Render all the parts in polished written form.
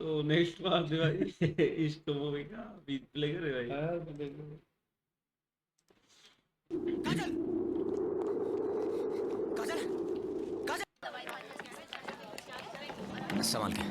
तो नेक्स्ट बार दे भाई इश्क मूवी का बीट प्ले करे भाई। हाँ तो देखो काजल काजल काजल संभाल के।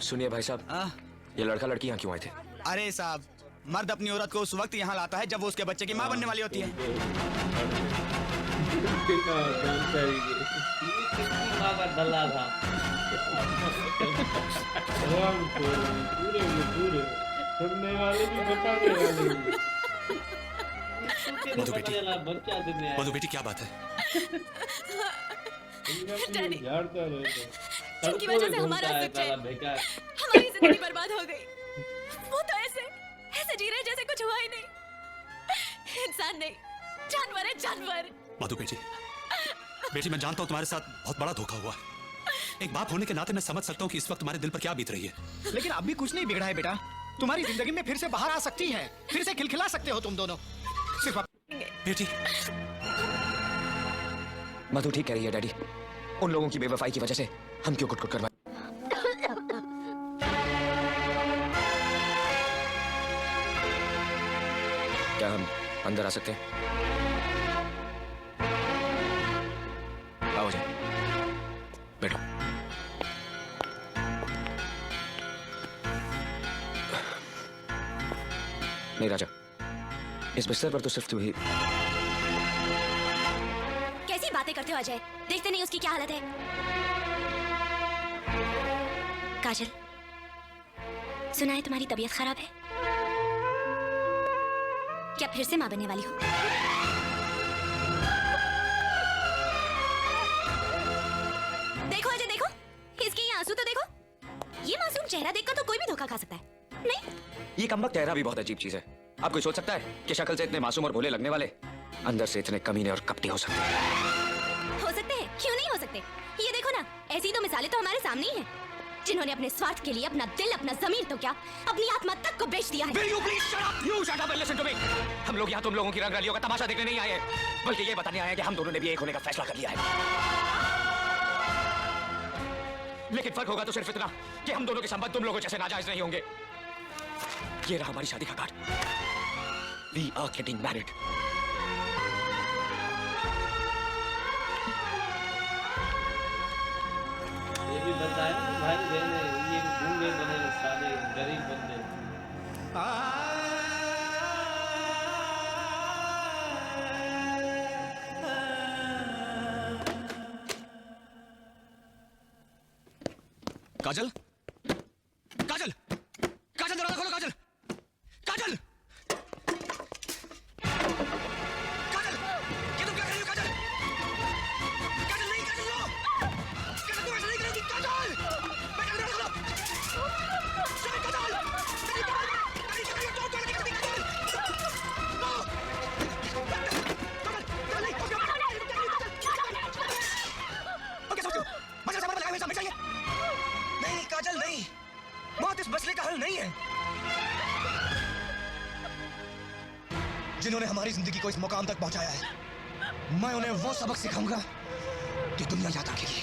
सुनिए भाई साहब, ये लड़का लड़की यहाँ क्यों आए थे? अरे साहब, मर्द अपनी औरत को उस वक्त यहाँ लाता है जब वो उसके बच्चे की माँ बनने वाली होती है। माँ का दल्ला था। पूरे सुनने वाले भी बताने वाले भी। मधु बेटी, बच्चा देने मधु बेटी क्या बात है? डैडी, झाड़ता रहता जिनकी वजह से हमारा साला बेकार। हमारी जिंदगी बर्बाद हो गई। वो तो ऐसे ऐसे जी रहे जैसे कुछ हुआ ही नहीं। इंसान नहीं, जानवर है, जानवर। मधु बेटी, बेटी मैं जानता हूँ तुम्हारे साथ बहुत बड़ा धोखा हुआ है। एक बाप होने के नाते मैं समझ सकता हूँ कि इस वक्त तुम्हारे दिल पर क्या बीत रही है। लेकिन अब भी कुछ नहीं बिगड़ा है बेटा। तुम्हारी जिंदगी में फिर से बाहर आ सकती है, फिर से खिलखिला सकते हो तुम दोनों। सिर्फ बेटी, मधु ठीक कह रही है डैडी। उन लोगों की बेवफाई की वजह से हम क्यों कुट-कुट करवाएं? क्या हम अंदर आ सकते हैं? आओ जाए, बैठो। नहीं राजा, इस बिस्तर पर तो सिर्फ तू ही। कैसी बातें करते हो अजय? देखते नहीं उसकी क्या हालत है? काजल, सुना है तुम्हारी तबीयत खराब है? क्या फिर से माँ बनने वाली हो? देखो अजय, देखो इसके ये आंसू तो देखो। ये मासूम चेहरा देखकर तो कोई भी धोखा खा सकता है, नहीं? ये कमबख्त चेहरा भी बहुत अजीब चीज है। आप कोई सोच सकता है कि शक्ल से इतने मासूम और भोले लगने वाले अंदर से इतने कमीने और कपटी हो सकते हैं? हो सकते हैं, क्यों नहीं हो सकते? ये देखो ना, ऐसी तो मिसालें तो हमारे सामने ही हैं, जिन्होंने अपने स्वार्थ के लिए अपना दिल, अपना जमीर तो क्या, अपनी आत्मा तक को बेच दिया है। Will you please shut up? You shut up and listen to me. हम लोग यहाँ तुम लोगों की रंगरलियों का तमाशा देखने नहीं आए हैं, बल्कि ये बताने आए हैं कि हम दोनों ने भी एक होने का फैसला कर लिया है। लेकिन फर्क होगा तो सिर्फ इतना कि हम दोनों के संबंध तुम लोगों जैसे नाजायज नहीं होंगे। ये रहा हमारी शादी का card. We are getting married. ये भी बताया ना भाई बहने, ये गूंगे बने साले गरीब बंदे। काजल, काजल, काजल दरवाजा खोलो। काजल, काजल, काजल, ये तुम क्या कर रही हो? काजल, काजल नहीं, काजल लो, काजल तुम ऐसा नहीं करोगी। काजल, मैं काजल दरवाजा खोलो। चल काजल, मेरी बात, मेरी चक्कर तोड़ तोड़ के कर दी काजल। नो, काजल, नहीं, ओके सोचो, मजा सामान लगाए हुए सामने चाहिए। नहीं काजल नहीं, मौत इस मसले का हल नहीं है। जिन्होंने हमारी जिंदगी को इस मुकाम तक पहुंचाया है, मैं उन्हें वो सबक सिखाऊंगा कि दुनिया याद रखेगी।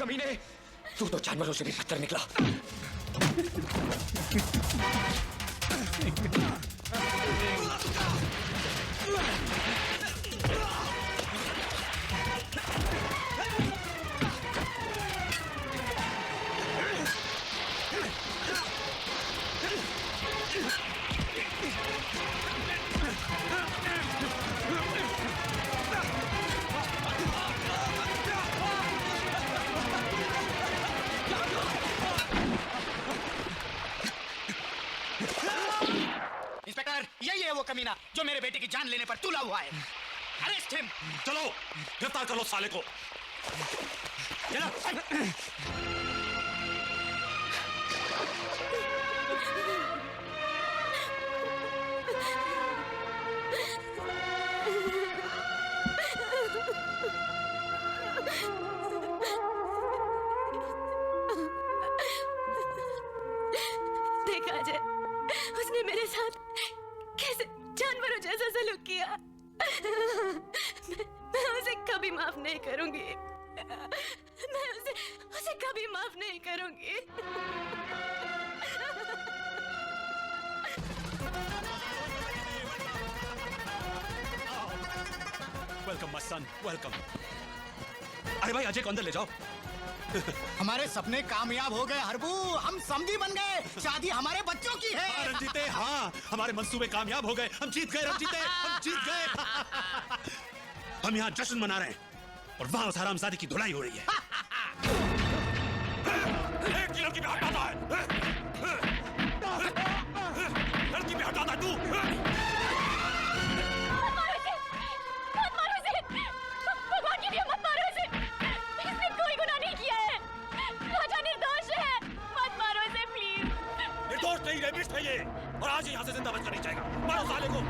कमीने, तू तो जानवरों से भी बदतर निकला। इंस्पेक्टर, यही है वो कमीना जो मेरे बेटे की जान लेने पर तुला हुआ है। Arrest him. चलो गिरफ्तार कर लो साले को। देखा अजय, उसने मेरे साथ कैसे जानवरों जैसा सलूक किया। मैं उसे कभी माफ नहीं करूंगी। मैं उसे कभी माफ नहीं करूंगी। Welcome my son, welcome. अरे भाई अजय को अंदर ले जाओ। हमारे सपने कामयाब हो गए हरबू, हम समधी बन गए, शादी हमारे बच्चों की है। हाँ रंजीते, हाँ हमारे मंसूबे कामयाब हो गए, हम जीत गए रंजीते, हम जीत गए। हम यहाँ जश्न मना रहे हैं और वहाँ उस हरामजादी की धुलाई हो रही है। एक लड़की पे हटाता है, लड़की पे हटाता है तू। मत मारो इसे, भगवान की भी मत मारो इसे। इसने कोई गुनाह नहीं किया है, राजा निर्दोष है। मत मारो इसे प्लीज। निर्दोष नहीं, रेपिस्ट है ये, और आज ही यहाँ से जिंदा बचकर नहीं जाएगा। मारो साले को।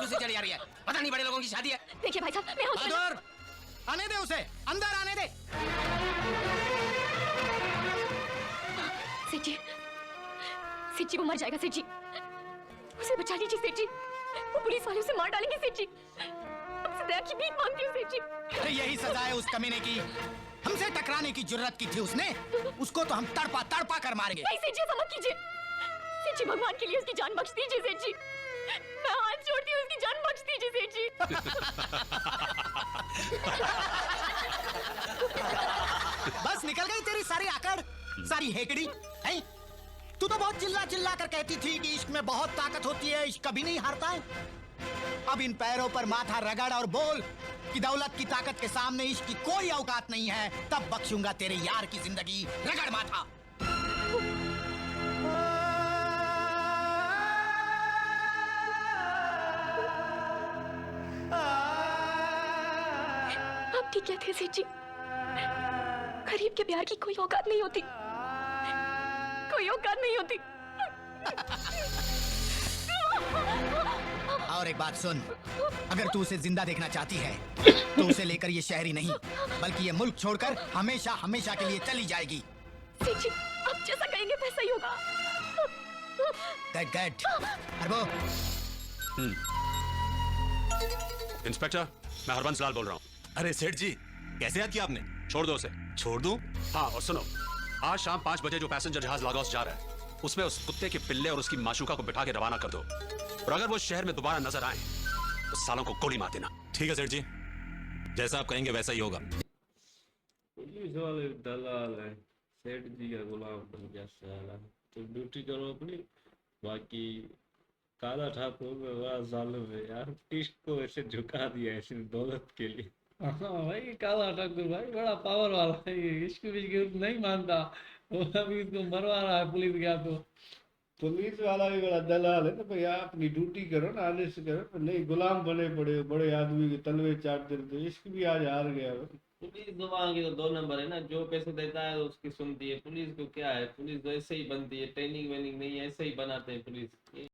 से चली आ रही है, पता नहीं बड़े लोगों की शादी है। देखिए भाई साहब, मैं बहादुर, आने दे उसे, अंदर आने दे। सेठ जी वो मर जाएगा सेठ जी, उसे बचा लीजिए सेठ जी। वो पुलिस वाले उसे मार डालेंगे सेठ जी। आपसे दया की भीख मांगती हूँ सेठ जी। अरे यही सजा है उस कमीने की, हमसे टकराने की जुर्रत की थी उसने, उसको तो हम तड़पा तड़पा कर मारेंगे। नहीं सेठ जी, ऐसा मत कीजिए सेठ जी, भगवान के लिए उसकी जान बख्श दीजिए सेठ जी। मैं हाथ जोड़ती हूँ, उसकी जान बख्श दीजिए सेठ जी। बस निकल गई तेरी सारी आकड़, सारी हेकड़ी हैं? तू तो बहुत चिल्ला चिल्ला कर कहती थी कि इश्क में बहुत ताकत होती है, इश्क कभी नहीं हारता है। अब इन पैरों पर माथा रगड़ और बोल कि दौलत की ताकत के सामने इश्क की कोई औकात नहीं है, तब बख्शूंगा तेरे यार की जिंदगी। रगड़ माथा। आप ठीक कहते हैं सेठ जी, गरीब के प्यार की कोई औकात नहीं होती, कोई औकात नहीं होती। और एक बात सुन, अगर तू उसे जिंदा देखना चाहती है तो उसे लेकर ये शहर ही नहीं बल्कि ये मुल्क छोड़कर हमेशा हमेशा के लिए चली जाएगी। सेठ जी, आप जैसा कहेंगे वैसा ही होगा। गुड अरबो। इंस्पेक्टर, मैं हरबंस लाल बोल रहा हूँ। अरे सेठ जी, कैसे याद किया आपने? छोड़ दो उसे। छोड़ दूं? हाँ और सुनो, आज शाम 5 बजे जो पैसेंजर जहाज लागोस जा रहा है उसमें उस कुत्ते के पिल्ले और उसकी माशूका को बिठा के रवाना कर दो, और अगर वो शहर में दोबारा नजर आए तो सालों को गोली मार देना। ठीक है सेठ जी, जैसा आप कहेंगे वैसा ही होगा। पुलिस वाले दलाल है, सेठ जी का गुलाम बन गया साला। तो ड्यूटी करो अपनी, बाकी काला ठाकुर में बड़ा जालिम है यार, इश्क को ऐसे झुका दिया है सिर्फ दौलत के लिए। हाँ भाई, काला ठाकुर भाई बड़ा पावर वाला है, ये इश्क विश्क नहीं मानता, वो अभी इसको मरवा रहा है पुलिस गया तो। पुलिस वाला भी बड़ा दलाल है ना भाई, आप अपनी ड्यूटी करो ना, आने से करो, नहीं गुलाम बने पड़े बड़े आदमी के तलवे चाट देते। इश्क भी आज हार गया। पुलिस दुआ की तो 2 नंबर है ना, जो पैसे देता है उसकी सुनती है। पुलिस को क्या है, पुलिस तो ऐसे ही बनती है, ट्रेनिंग वेनिंग नहीं है, ऐसे ही बनाते हैं पुलिस।